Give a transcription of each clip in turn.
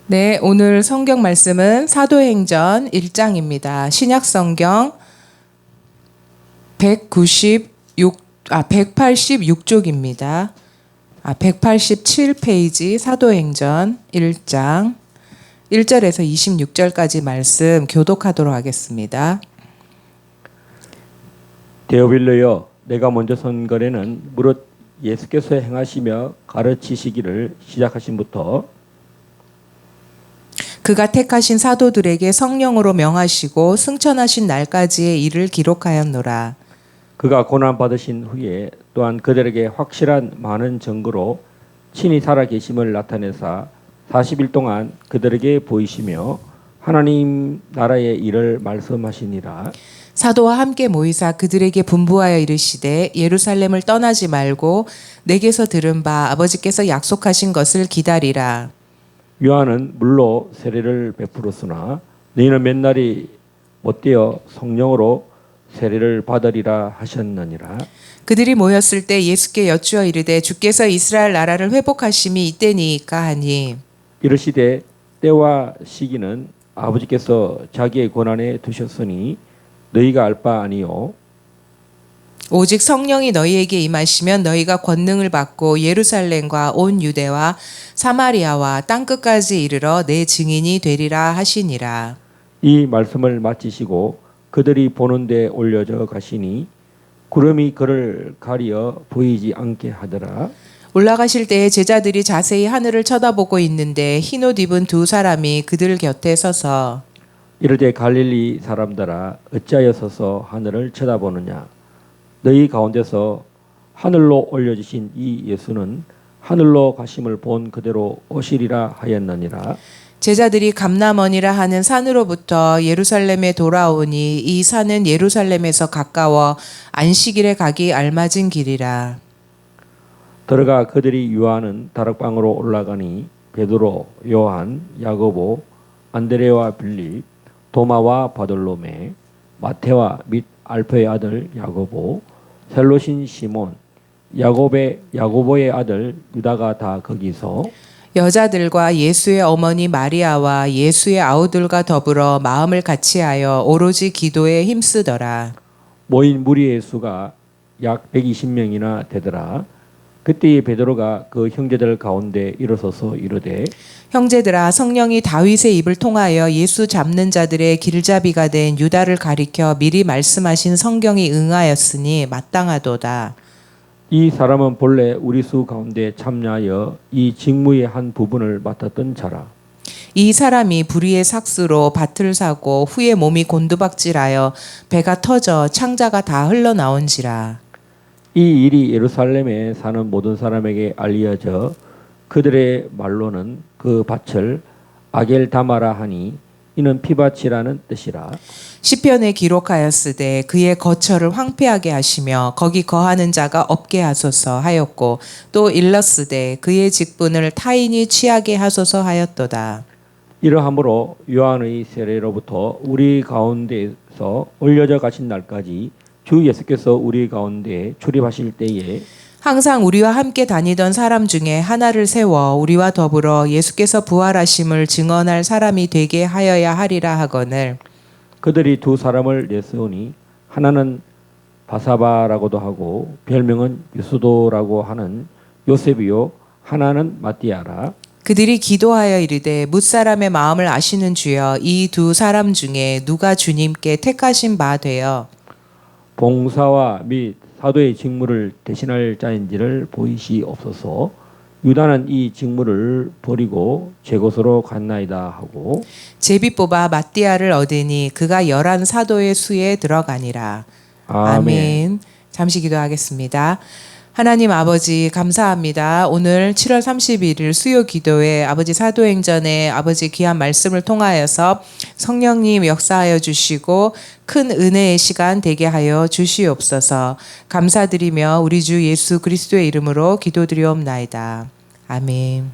네, 오늘 성경 말씀은 사도행전 1장입니다. 신약 성경 186쪽입니다. 187페이지 사도행전 1장 1절에서 26절까지 말씀 교독하도록 하겠습니다. 데오빌로여, 내가 먼저 선거에는 무릇 예수께서 행하시며 가르치시기를 시작하신부터 그가 택하신 사도들에게 성령으로 명하시고 승천하신 날까지의 일을 기록하였노라. 그가 고난 받으신 후에 또한 그들에게 확실한 많은 증거로 친히 살아 계심을 나타내사 40일 동안 그들에게 보이시며 하나님 나라의 일을 말씀하시니라. 사도와 함께 모이사 그들에게 분부하여 이르시되 예루살렘을 떠나지 말고 내게서 들은 바 아버지께서 약속하신 것을 기다리라. 요한은 물로 세례를 베풀었으나 너희는 몇 날이 못되어 성령으로 세례를 받으리라 하셨느니라. 그들이 모였을 때 예수께 여쭈어 이르되 주께서 이스라엘 나라를 회복하심이 이때니까 하니 이르시되 때와 시기는 아버지께서 자기의 권한에 두셨으니 너희가 알 바 아니요. 오직 성령이 너희에게 임하시면 너희가 권능을 받고 예루살렘과 온 유대와 사마리아와 땅끝까지 이르러 내 증인이 되리라 하시니라. 이 말씀을 마치시고 그들이 보는 데 올려져 가시니 구름이 그를 가리어 보이지 않게 하더라. 올라가실 때에 제자들이 자세히 하늘을 쳐다보고 있는데 흰옷 입은 두 사람이 그들 곁에 서서 이르되 갈릴리 사람들아, 어찌하여 서서 하늘을 쳐다보느냐. 너희 가운데서 하늘로 올려지신 이 예수는 하늘로 가심을 본 그대로 오시리라 하였느니라. 제자들이 감람원이라 하는 산으로부터 예루살렘에 돌아오니 이 산은 예루살렘에서 가까워 안식일에 가기 알맞은 길이라. 들어가 그들이 유하는 다락방으로 올라가니 베드로, 요한, 야고보, 안드레와 빌립, 도마와 바돌로메, 마테와 및 알페의 아들 야고보, 셀로신 시몬, 야고보의 아들 유다가 다 거기서 여자들과 예수의 어머니 마리아와 예수의 아우들과 더불어 마음을 같이하여 오로지 기도에 힘쓰더라. 모인 무리의 수가 약 120명이나 되더라. 그때에 베드로가 그 형제들 가운데 일어서서 이르되 형제들아, 성령이 다윗의 입을 통하여 예수 잡는 자들의 길잡이가 된 유다를 가리켜 미리 말씀하신 성경이 응하였으니 마땅하도다. 이 사람은 본래 우리 수 가운데 참여하여 이 직무의 한 부분을 맡았던 자라. 이 사람이 불의의 삭수로 밭을 사고 후에 몸이 곤두박질하여 배가 터져 창자가 다 흘러나온지라. 이 일이 예루살렘에 사는 모든 사람에게 알려져 그들의 말로는 그 밭을 아겔다마라 하니 이는 피밭이라는 뜻이라. 시편에 기록하였으되 그의 거처를 황폐하게 하시며 거기 거하는 자가 없게 하소서 하였고 또 일렀으되 그의 직분을 타인이 취하게 하소서 하였도다. 이러함으로 요한의 세례로부터 우리 가운데서 올려져 가신 날까지 주 예수께서 우리 가운데 출입하실 때에 항상 우리와 함께 다니던 사람 중에 하나를 세워 우리와 더불어 예수께서 부활하심을 증언할 사람이 되게 하여야 하리라 하거늘 그들이 두 사람을 내세우니 하나는 바사바라고도 하고 별명은 유수도라고 하는 요셉이요 하나는 마띠아라. 그들이 기도하여 이르되 뭇사람의 마음을 아시는 주여 이 두 사람 중에 누가 주님께 택하신 바 되어 봉사와 및 사도의 직무를 대신할 자인지를 보이시옵소서. 유다는 이 직무를 버리고 제 곳으로 갔나이다 하고 제비 뽑아 마띠아를 얻으니 그가 11 사도의 수에 들어가니라. 아멘. 잠시 기도하겠습니다. 하나님 아버지 감사합니다. 오늘 7월 31일 수요 기도회 아버지 사도행전에 아버지 귀한 말씀을 통하여서 성령님 역사하여 주시고 큰 은혜의 시간 되게 하여 주시옵소서. 감사드리며 우리 주 예수 그리스도의 이름으로 기도드리옵나이다. 아멘.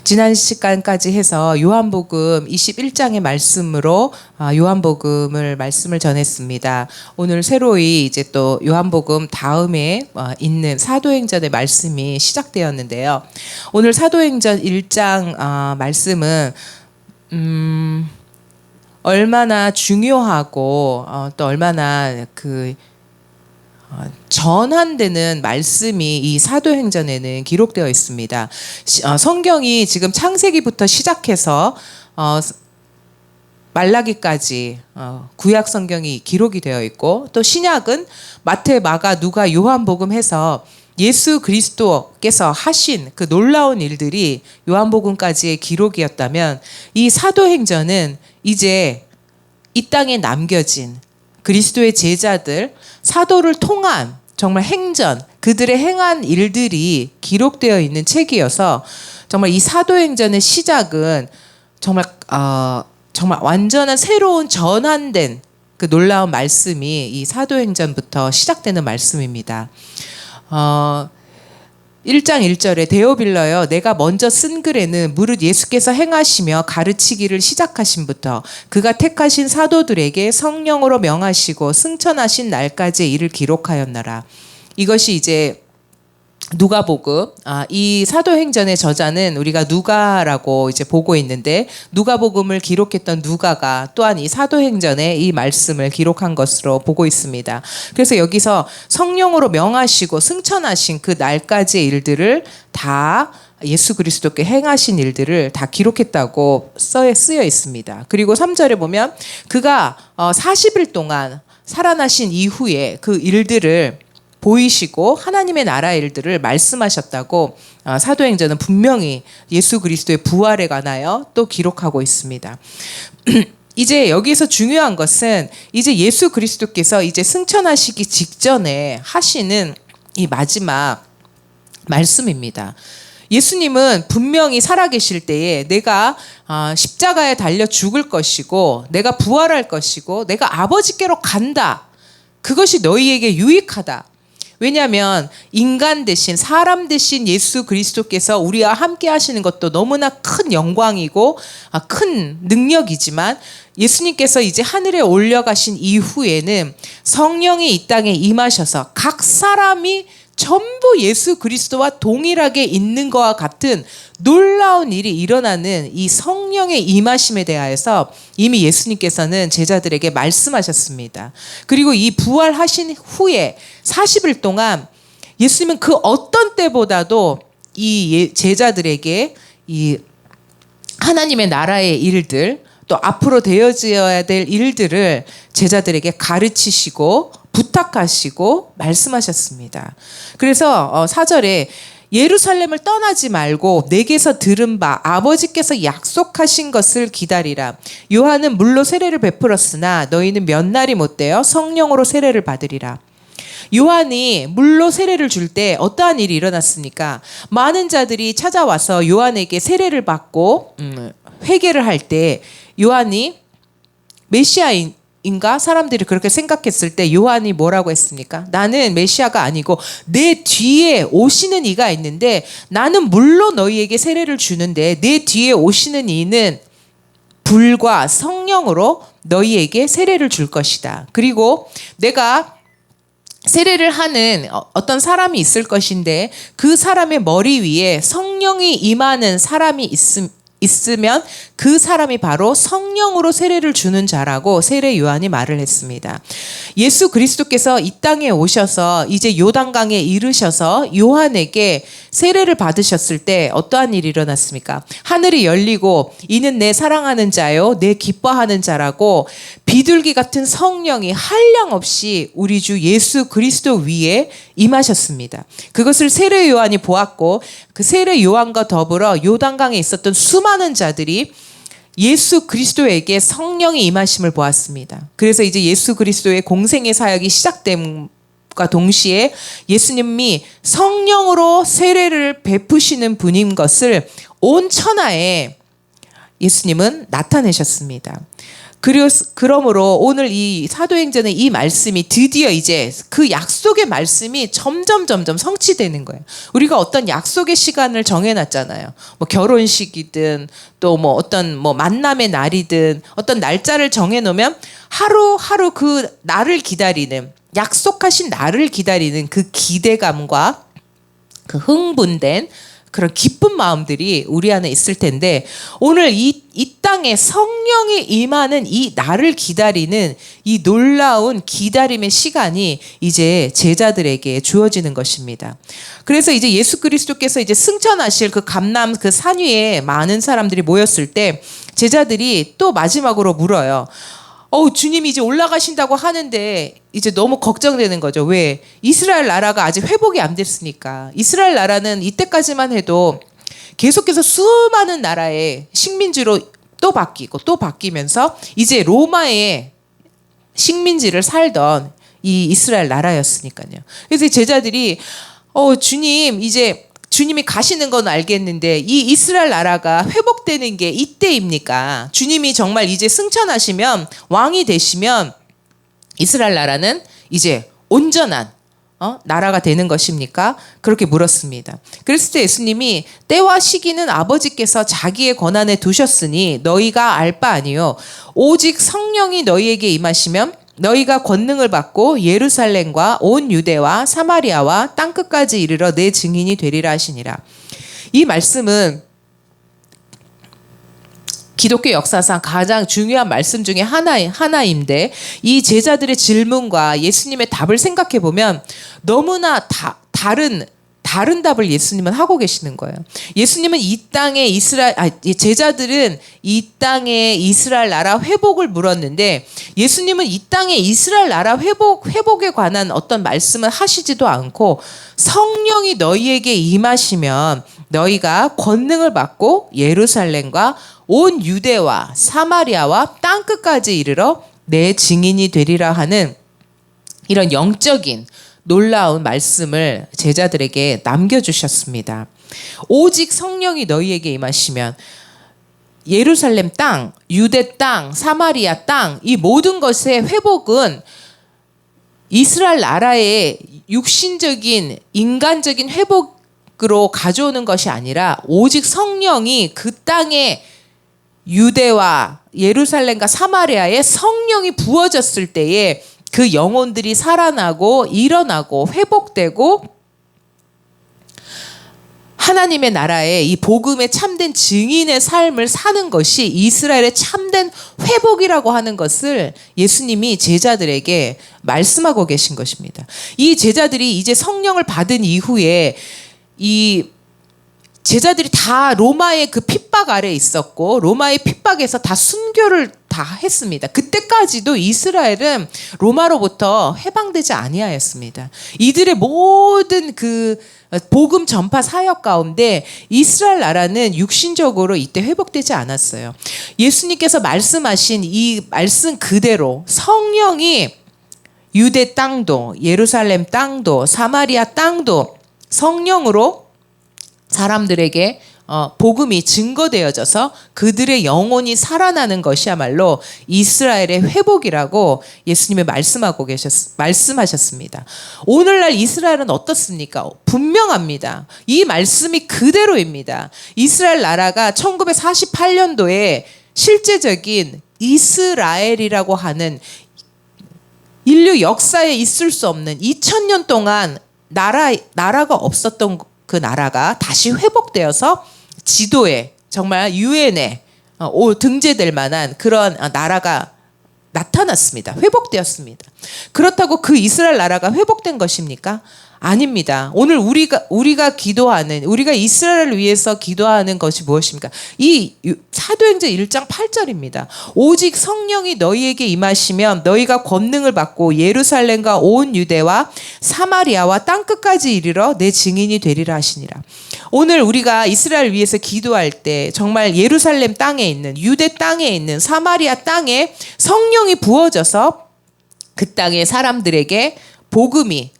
지난 시간까지 해서 요한복음 21장의 말씀으로 요한복음을 말씀을 전했습니다. 오늘 새로이 이제 또 요한복음 다음에 있는 사도행전의 말씀이 시작되었는데요. 오늘 사도행전 1장 말씀은 얼마나 중요하고 또 얼마나 전환되는 말씀이 이 사도행전에는 기록되어 있습니다. 성경이 지금 창세기부터 시작해서 말라기까지 구약 성경이 기록이 되어 있고, 또 신약은 마태, 마가, 누가, 요한복음 해서 예수 그리스도께서 하신 그 놀라운 일들이 요한복음까지의 기록이었다면, 이 사도행전은 이제 이 땅에 남겨진 그리스도의 제자들, 사도를 통한 정말 행전, 그들의 행한 일들이 기록되어 있는 책이어서 정말 이 사도행전의 시작은 정말 완전한 새로운 전환된 그 놀라운 말씀이 이 사도행전부터 시작되는 말씀입니다. 1장 1절에 데오빌러여, 내가 먼저 쓴 글에는 무릇 예수께서 행하시며 가르치기를 시작하신부터 그가 택하신 사도들에게 성령으로 명하시고 승천하신 날까지의 일을 기록하였나라. 이것이 이제 누가복음, 이 사도행전의 저자는 우리가 누가라고 이제 보고 있는데, 누가복음을 기록했던 누가가 또한 이 사도행전에 이 말씀을 기록한 것으로 보고 있습니다. 그래서 여기서 성령으로 명하시고 승천하신 그 날까지의 일들을 다 예수 그리스도께 행하신 일들을 다 기록했다고 쓰여 있습니다. 그리고 3절에 보면 그가 40일 동안 살아나신 이후에 그 일들을 보이시고 하나님의 나라의 일들을 말씀하셨다고 사도행전은 분명히 예수 그리스도의 부활에 관하여 또 기록하고 있습니다. 이제 여기서 중요한 것은 이제 예수 그리스도께서 이제 승천하시기 직전에 하시는 이 마지막 말씀입니다. 예수님은 분명히 살아계실 때에 내가 십자가에 달려 죽을 것이고 내가 부활할 것이고 내가 아버지께로 간다. 그것이 너희에게 유익하다. 왜냐하면 인간 대신 사람 대신 예수 그리스도께서 우리와 함께 하시는 것도 너무나 큰 영광이고 큰 능력이지만, 예수님께서 이제 하늘에 올려가신 이후에는 성령이 이 땅에 임하셔서 각 사람이 전부 예수 그리스도와 동일하게 있는 것과 같은 놀라운 일이 일어나는 이 성령의 임하심에 대하여서 이미 예수님께서는 제자들에게 말씀하셨습니다. 그리고 이 부활하신 후에 40일 동안 예수님은 그 어떤 때보다도 이 제자들에게 이 하나님의 나라의 일들, 또 앞으로 되어져야 될 일들을 제자들에게 가르치시고 부탁하시고 말씀하셨습니다. 그래서 4절에 예루살렘을 떠나지 말고 내게서 들은 바 아버지께서 약속하신 것을 기다리라. 요한은 물로 세례를 베풀었으나 너희는 몇 날이 못되어 성령으로 세례를 받으리라. 요한이 물로 세례를 줄 때 어떠한 일이 일어났습니까? 많은 자들이 찾아와서 요한에게 세례를 받고 회개를 할 때 요한이 메시아인가? 사람들이 그렇게 생각했을 때 요한이 뭐라고 했습니까? 나는 메시아가 아니고 내 뒤에 오시는 이가 있는데 나는 물로 너희에게 세례를 주는데 내 뒤에 오시는 이는 불과 성령으로 너희에게 세례를 줄 것이다. 그리고 내가 세례를 하는 어떤 사람이 있을 것인데 그 사람의 머리 위에 성령이 임하는 사람이 있으면 그 사람이 바로 성령으로 세례를 주는 자라고 세례 요한이 말을 했습니다. 예수 그리스도께서 이 땅에 오셔서 이제 요단강에 이르셔서 요한에게 세례를 받으셨을 때 어떠한 일이 일어났습니까? 하늘이 열리고 이는 내 사랑하는 자요 내 기뻐하는 자라고 비둘기 같은 성령이 한량없이 우리 주 예수 그리스도 위에 임하셨습니다. 그것을 세례 요한이 보았고 그 세례 요한과 더불어 요단강에 있었던 수많은 자들이 예수 그리스도에게 성령이 임하심을 보았습니다. 그래서 이제 예수 그리스도의 공생의 사역이 시작됨과 동시에 예수님이 성령으로 세례를 베푸시는 분인 것을 온 천하에 예수님은 나타내셨습니다. 그러므로 오늘 이 사도행전의 이 말씀이 드디어 이제 그 약속의 말씀이 점점 성취되는 거예요. 우리가 어떤 약속의 시간을 정해놨잖아요. 뭐 결혼식이든 또 뭐 어떤 뭐 만남의 날이든 어떤 날짜를 정해놓으면 하루하루 그 날을 기다리는, 약속하신 날을 기다리는 그 기대감과 그 흥분된 그런 기쁜 마음들이 우리 안에 있을 텐데, 오늘 이 땅에 성령이 임하는 이 날을 기다리는 이 놀라운 기다림의 시간이 이제 제자들에게 주어지는 것입니다. 그래서 이제 예수 그리스도께서 이제 승천하실 그 감람 그 산 위에 많은 사람들이 모였을 때 제자들이 또 마지막으로 물어요. 주님이 이제 올라가신다고 하는데 이제 너무 걱정되는 거죠. 왜? 이스라엘 나라가 아직 회복이 안 됐으니까. 이스라엘 나라는 이때까지만 해도 계속해서 수많은 나라의 식민지로 또 바뀌고 또 바뀌면서 이제 로마의 식민지를 살던 이 이스라엘 나라였으니까요. 그래서 제자들이 주님, 이제 주님이 가시는 건 알겠는데 이 이스라엘 나라가 회복되는 게 이때입니까? 주님이 정말 이제 승천하시면, 왕이 되시면 이스라엘 나라는 이제 온전한 나라가 되는 것입니까? 그렇게 물었습니다. 그랬을 때 예수님이 때와 시기는 아버지께서 자기의 권한에 두셨으니 너희가 알 바 아니요 오직 성령이 너희에게 임하시면 너희가 권능을 받고 예루살렘과 온 유대와 사마리아와 땅끝까지 이르러 내 증인이 되리라 하시니라. 이 말씀은 기독교 역사상 가장 중요한 말씀 중에 하나인데, 이 제자들의 질문과 예수님의 답을 생각해 보면 너무나 다른 답을 예수님은 하고 계시는 거예요. 예수님은 이 땅의 제자들은 이 땅의 이스라엘 나라 회복을 물었는데, 예수님은 이 땅의 이스라엘 나라 회복에 관한 어떤 말씀을 하시지도 않고, 성령이 너희에게 임하시면 너희가 권능을 받고 예루살렘과 온 유대와 사마리아와 땅끝까지 이르러 내 증인이 되리라 하는 이런 영적인 놀라운 말씀을 제자들에게 남겨주셨습니다. 오직 성령이 너희에게 임하시면 예루살렘 땅, 유대 땅, 사마리아 땅, 이 모든 것의 회복은 이스라엘 나라의 육신적인 인간적인 회복으로 가져오는 것이 아니라 오직 성령이 그 땅에 유대와 예루살렘과 사마리아에 성령이 부어졌을 때에 그 영혼들이 살아나고 일어나고 회복되고 하나님의 나라에 이 복음의 참된 증인의 삶을 사는 것이 이스라엘의 참된 회복이라고 하는 것을 예수님이 제자들에게 말씀하고 계신 것입니다. 이 제자들이 이제 성령을 받은 이후에 이 제자들이 다 로마의 그 핍박 아래에 있었고 로마의 핍박에서 다 순교를 다 했습니다. 그때까지도 이스라엘은 로마로부터 해방되지 아니하였습니다. 이들의 모든 그 복음 전파 사역 가운데 이스라엘 나라는 육신적으로 이때 회복되지 않았어요. 예수님께서 말씀하신 이 말씀 그대로 성령이 유대 땅도 예루살렘 땅도 사마리아 땅도 성령으로 사람들에게 복음이 증거되어져서 그들의 영혼이 살아나는 것이야말로 이스라엘의 회복이라고 예수님이 말씀하셨습니다. 오늘날 이스라엘은 어떻습니까? 분명합니다. 이 말씀이 그대로입니다. 이스라엘 나라가 1948년도에 실제적인 이스라엘이라고 하는 인류 역사에 있을 수 없는 2000년 동안 나라가 없었던 그 나라가 다시 회복되어서 지도에 정말 유엔에 등재될 만한 그런 나라가 나타났습니다. 회복되었습니다. 그렇다고 그 이스라엘 나라가 회복된 것입니까? 아닙니다. 오늘 우리가 기도하는, 우리가 이스라엘을 위해서 기도하는 것이 무엇입니까? 이 사도행전 1장 8절입니다. 오직 성령이 너희에게 임하시면 너희가 권능을 받고 예루살렘과 온 유대와 사마리아와 땅끝까지 이르러 내 증인이 되리라 하시니라. 오늘 우리가 이스라엘 위해서 기도할 때 정말 예루살렘 땅에 있는, 유대 땅에 있는, 사마리아 땅에 성령이 부어져서 그 땅의 사람들에게 복음이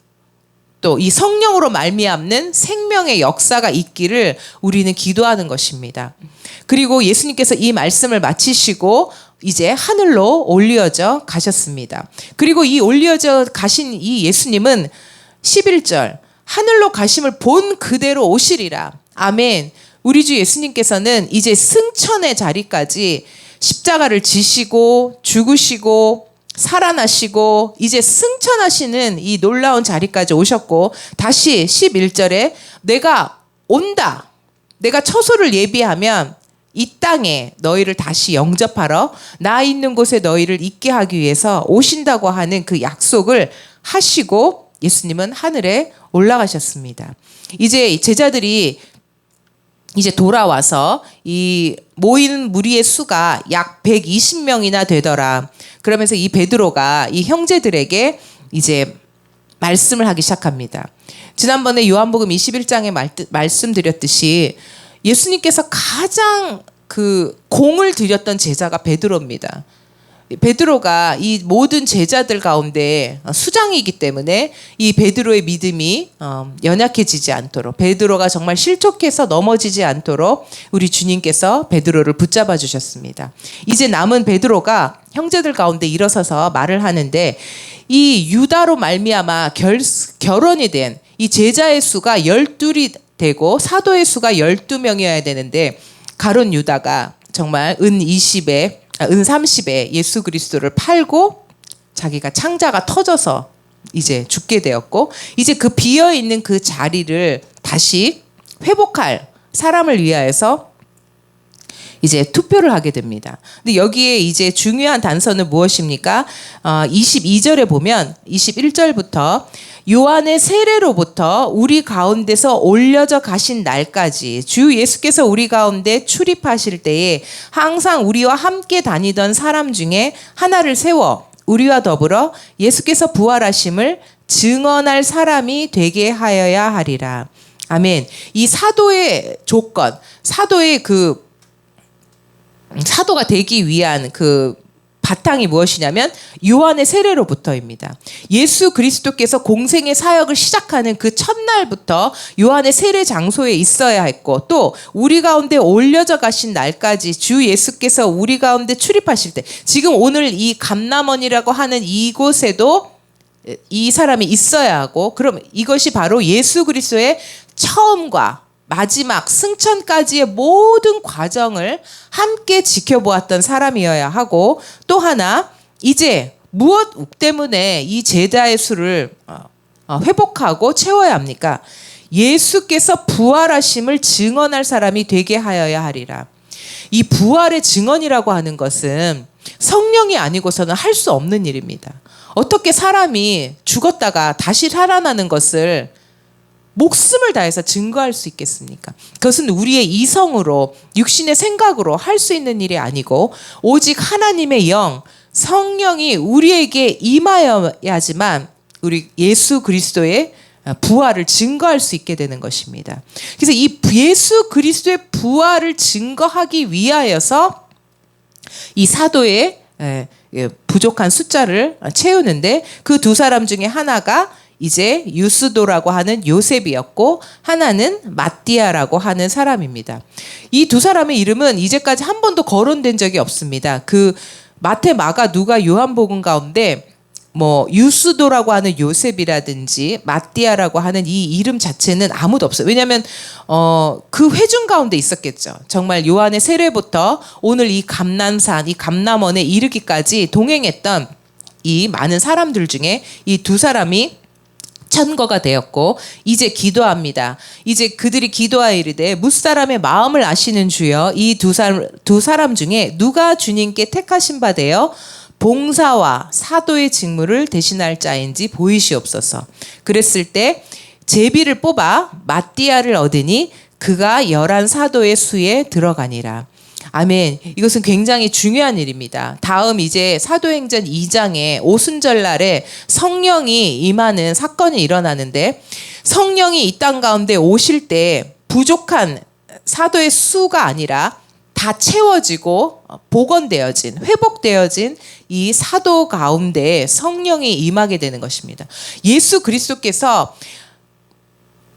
또 이 성령으로 말미암는 생명의 역사가 있기를 우리는 기도하는 것입니다. 그리고 예수님께서 이 말씀을 마치시고 이제 하늘로 올려져 가셨습니다. 그리고 이 올려져 가신 이 예수님은 11절 하늘로 가심을 본 그대로 오시리라. 아멘. 우리 주 예수님께서는 이제 승천의 자리까지 십자가를 지시고 죽으시고 살아나시고 이제 승천하시는 이 놀라운 자리까지 오셨고, 다시 11절에 내가 온다. 내가 처소를 예비하면 이 땅에 너희를 다시 영접하러 나 있는 곳에 너희를 있게 하기 위해서 오신다고 하는 그 약속을 하시고 예수님은 하늘에 올라가셨습니다. 이제 제자들이 이제 돌아와서 이 모인 무리의 수가 약 120명이나 되더라. 그러면서 이 베드로가 이 형제들에게 이제 말씀을 하기 시작합니다. 지난번에 요한복음 21장에 말씀드렸듯이 예수님께서 가장 그 공을 들였던 제자가 베드로입니다. 베드로가 이 모든 제자들 가운데 수장이기 때문에 이 베드로의 믿음이 연약해지지 않도록, 베드로가 정말 실족해서 넘어지지 않도록 우리 주님께서 베드로를 붙잡아 주셨습니다. 이제 남은 베드로가 형제들 가운데 일어서서 말을 하는데, 이 유다로 말미암아 결혼이 된 이 제자의 수가 12이 되고 사도의 수가 12명이어야 되는데, 가룟 유다가 정말 은 30에 예수 그리스도를 팔고 자기가 창자가 터져서 이제 죽게 되었고, 이제 그 비어있는 그 자리를 다시 회복할 사람을 위하여서 이제 투표를 하게 됩니다. 근데 여기에 이제 중요한 단서는 무엇입니까? 22절에 보면 21절부터 요한의 세례로부터 우리 가운데서 올려져 가신 날까지 주 예수께서 우리 가운데 출입하실 때에 항상 우리와 함께 다니던 사람 중에 하나를 세워 우리와 더불어 예수께서 부활하심을 증언할 사람이 되게 하여야 하리라. 아멘. 이 사도의 조건, 사도가 되기 위한 그 바탕이 무엇이냐면 요한의 세례로부터입니다. 예수 그리스도께서 공생의 사역을 시작하는 그 첫날부터 요한의 세례 장소에 있어야 했고, 또 우리 가운데 올려져 가신 날까지 주 예수께서 우리 가운데 출입하실 때, 지금 오늘 이 감람원이라고 하는 이곳에도 이 사람이 있어야 하고, 그럼 이것이 바로 예수 그리스도의 처음과 마지막 승천까지의 모든 과정을 함께 지켜보았던 사람이어야 하고, 또 하나 이제 무엇 때문에 이 제자의 수를 회복하고 채워야 합니까? 예수께서 부활하심을 증언할 사람이 되게 하여야 하리라. 이 부활의 증언이라고 하는 것은 성령이 아니고서는 할 수 없는 일입니다. 어떻게 사람이 죽었다가 다시 살아나는 것을 목숨을 다해서 증거할 수 있겠습니까? 그것은 우리의 이성으로, 육신의 생각으로 할 수 있는 일이 아니고, 오직 하나님의 영, 성령이 우리에게 임하여야지만 우리 예수 그리스도의 부활을 증거할 수 있게 되는 것입니다. 그래서 이 예수 그리스도의 부활을 증거하기 위하여서 이 사도의 부족한 숫자를 채우는데, 그 두 사람 중에 하나가 이제 유스도라고 하는 요셉이었고, 하나는 마띠아라고 하는 사람입니다. 이 두 사람의 이름은 이제까지 한 번도 거론된 적이 없습니다. 그 마태, 마가, 누가, 요한복음 가운데 뭐 유스도라고 하는 요셉이라든지 마띠아라고 하는 이 이름 자체는 아무도 없어요. 왜냐하면 그 회중 가운데 있었겠죠. 정말 요한의 세례부터 오늘 이 감람산, 이 감람원에 이르기까지 동행했던 이 많은 사람들 중에 이 두 사람이 천거가 되었고, 이제 기도합니다. 이제 그들이 기도하이르되 뭇사람의 마음을 아시는 주여, 이 두 사람 중에 누가 주님께 택하신 바 되어 봉사와 사도의 직무를 대신할 자인지 보이시옵소서. 그랬을 때 제비를 뽑아 마띠아를 얻으니 그가 11 사도의 수에 들어가니라. 아멘. 이것은 굉장히 중요한 일입니다. 다음 이제 사도행전 2장에 오순절날에 성령이 임하는 사건이 일어나는데, 성령이 이 땅 가운데 오실 때 부족한 사도의 수가 아니라 다 채워지고 복원되어진, 회복되어진 이 사도 가운데 성령이 임하게 되는 것입니다. 예수 그리스도께서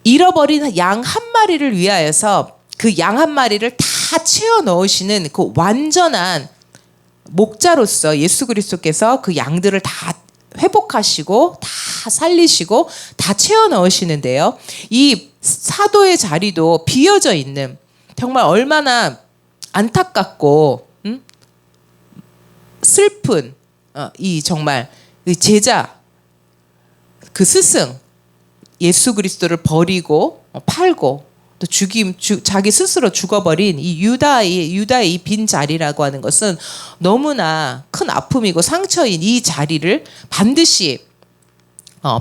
잃어버린 양 한 마리를 위하여서 그 양 한 마리를 다 채워 넣으시는 그 완전한 목자로서 예수 그리스도께서 그 양들을 다 회복하시고 다 살리시고 다 채워 넣으시는데요. 이 사도의 자리도 비어져 있는, 정말 얼마나 안타깝고 슬픈 이 정말 제자, 그 스승 예수 그리스도를 버리고 팔고 또 자기 스스로 죽어버린 이 유다의 이 빈 자리라고 하는 것은 너무나 큰 아픔이고 상처인 이 자리를 반드시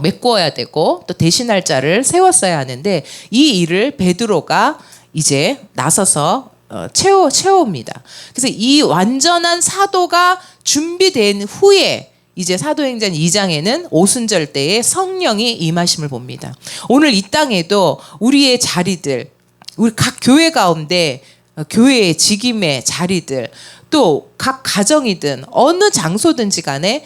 메꾸어야 되고 또 대신할 자를 세웠어야 하는데, 이 일을 베드로가 이제 나서서 채워옵니다. 그래서 이 완전한 사도가 준비된 후에 이제 사도행전 2장에는 오순절 때에 성령이 임하심을 봅니다. 오늘 이 땅에도 우리의 자리들, 우리 각 교회 가운데 교회의 직임의 자리들, 또 각 가정이든 어느 장소든지 간에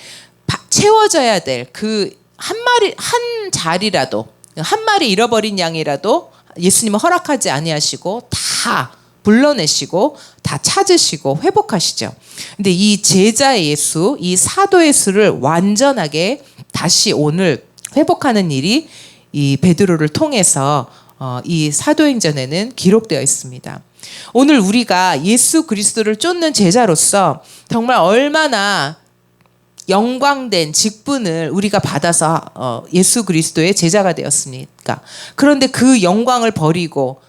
채워져야 될 그 한 자리라도, 한 마리 잃어버린 양이라도 예수님은 허락하지 아니하시고 다 불러내시고 다 찾으시고 회복하시죠. 근데 이 제자 예수, 이 사도 예수를 완전하게 다시 오늘 회복하는 일이 이 베드로를 통해서 이 사도행전에는 기록되어 있습니다. 오늘 우리가 예수 그리스도를 쫓는 제자로서 정말 얼마나 영광된 직분을 우리가 받아서 예수 그리스도의 제자가 되었습니까? 그런데 그 영광을 버리고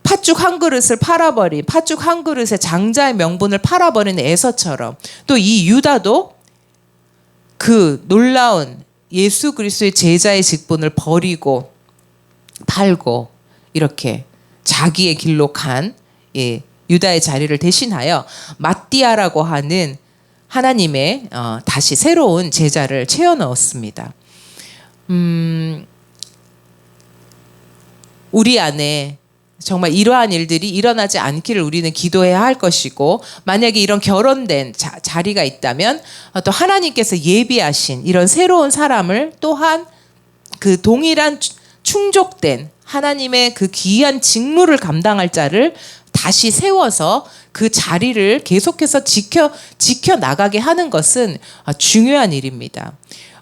팥죽 한 그릇을 팔아버린, 팥죽 한 그릇에 장자의 명분을 팔아버린 에서처럼, 또 이 유다도 그 놀라운 예수 그리스도의 제자의 직분을 버리고 팔고 이렇게 자기의 길로 간 유다의 자리를 대신하여 마띠아라고 하는 하나님의 다시 새로운 제자를 채워 넣었습니다. 우리 안에 정말 이러한 일들이 일어나지 않기를 우리는 기도해야 할 것이고, 만약에 이런 결혼된 자리가 있다면 또 하나님께서 예비하신 이런 새로운 사람을 또한 그 동일한 충족된 하나님의 그 귀한 직무를 감당할 자를 다시 세워서 그 자리를 계속해서 지켜 나가게 하는 것은 중요한 일입니다.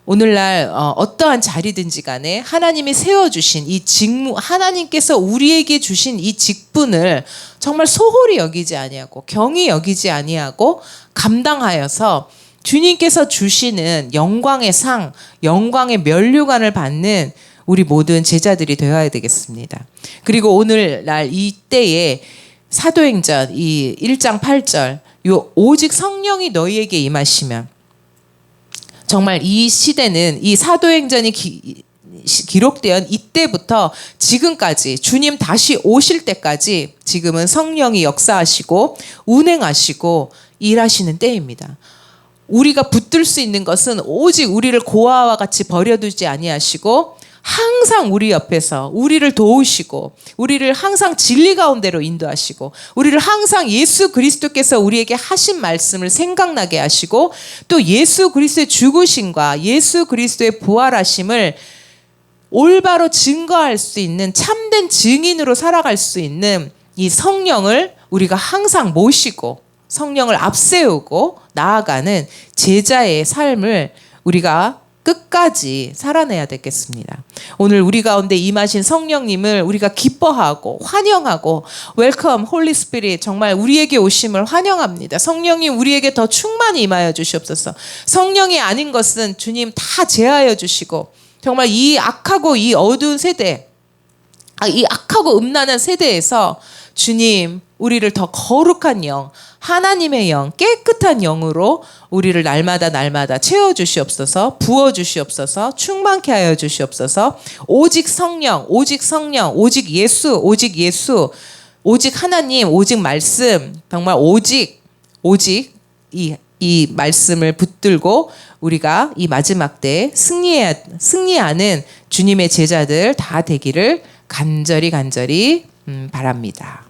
오늘날 어떠한 자리든지 간에 하나님이 세워주신 이 직무, 하나님께서 우리에게 주신 이 직분을 정말 소홀히 여기지 아니하고 경히 여기지 아니하고 감당하여서 주님께서 주시는 영광의 상, 영광의 면류관을 받는 우리 모든 제자들이 되어야 되겠습니다. 그리고 오늘날 이때에 사도행전 이 1장 8절, 요 오직 성령이 너희에게 임하시면, 정말 이 시대는 이 사도행전이 기록된 이때부터 지금까지 주님 다시 오실 때까지 지금은 성령이 역사하시고 운행하시고 일하시는 때입니다. 우리가 붙들 수 있는 것은 오직 우리를 고아와 같이 버려두지 아니하시고 항상 우리 옆에서 우리를 도우시고 우리를 항상 진리 가운데로 인도하시고 우리를 항상 예수 그리스도께서 우리에게 하신 말씀을 생각나게 하시고 또 예수 그리스도의 죽으심과 예수 그리스도의 부활하심을 올바로 증거할 수 있는 참된 증인으로 살아갈 수 있는 이 성령을 우리가 항상 모시고 성령을 앞세우고 나아가는 제자의 삶을 우리가 끝까지 살아내야 되겠습니다. 오늘 우리 가운데 임하신 성령님을 우리가 기뻐하고 환영하고 웰컴 홀리 스피릿, 정말 우리에게 오심을 환영합니다. 성령님 우리에게 더 충만히 임하여 주시옵소서. 성령이 아닌 것은 주님 다 제하여 주시고 정말 이 악하고 이 어두운 세대, 이 악하고 음란한 세대에서 주님 우리를 더 거룩한 영, 하나님의 영, 깨끗한 영으로 우리를 날마다 채워주시옵소서, 부어주시옵소서, 충만케 하여 주시옵소서. 오직 성령, 오직 성령, 오직 예수, 오직 예수, 오직 하나님, 오직 말씀, 정말 오직 이 말씀을 붙들고 우리가 이 마지막 때 승리하는 주님의 제자들 다 되기를 간절히 바랍니다.